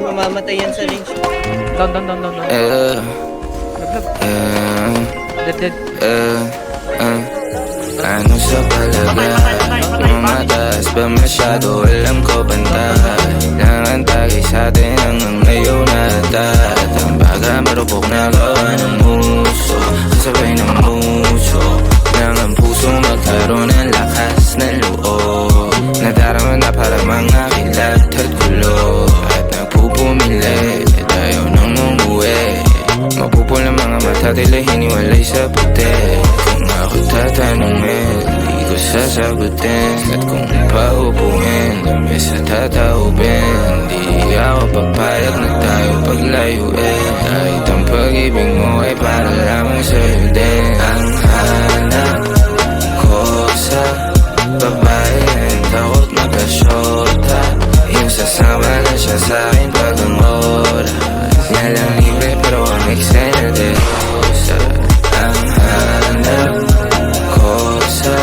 mamamatay yan sa range. Down. Dead. Ano sa palagay? Mataas ba masyado? Alam ko bantay. Kailangan tagay sa atin hanggang ngayon natat. Ang baga marupok na gawa ng muso, kasabay ng muso. Kailangan pusong magkaroon ng lakas ng loob. Nadarama na para mga kilat at gulo. At nagpupumili, tayo nang umuwi. Mapupul ng mga mata, tila hiniwalay sa puti. Kung ako tatanungin, di ko sasagutin. At kung paupuin, lamesa tataubin. Di ako papayag na tayo paglayuin. Kahit ang pag-ibig mo ay para lamang sa'yo din. Ang hanap ko sa babae ay takot magkasyota. Yung sasama na siya sa'kin pag ang oras niya lang libre pero ang eksena de rosa. Ang hanap ko sa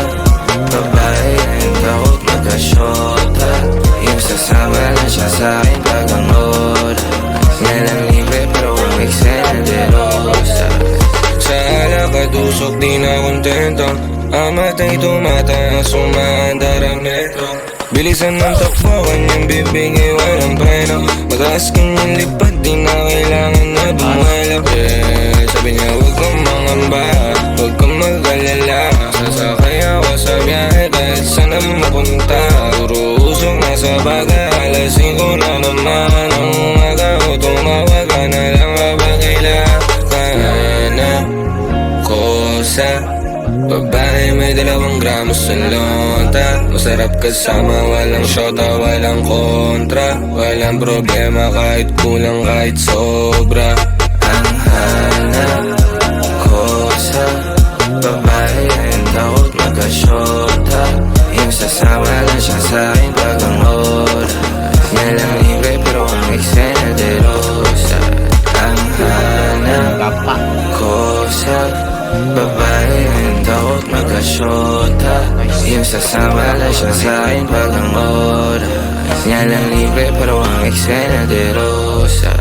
babae ay takot magkasyota. Yung sasama na siya sa'kin pag ang oras niya lang libre pero ang eksena de rosa. Sa alakadusok di na kontento, amatay tumataas, sumaandar ang metro. Bilisan ng takbo, kanyang bibig ay walang preno. Mataas kanyang lipad, di na kailangan na bumuelo. Sabi niya huwag kang mangamba, huwag kang mag-alala. Sasakay ako sa biyahe kahit saan ang mapunta. Puro usok na sa baga, alas 5 na naman ang umaga. O tumawag ka na lang kapag kailangan ko sa babae may 2 gramos sa lonta. Masarap kasama, walang shota, walang kontra. Walang problema kahit kulang, kahit sobra. Ang hanap ko sa babae ay takot magkasyota. Yung sasama na siya sa'kin pag ang oras niya lang libre pero ang eksena de rosa. Ang hanap ko sa babae ay takot magkasyota. Yung sasama lang siya sa'kin pag ang oras niya lang libre pero ang eksena de rosa.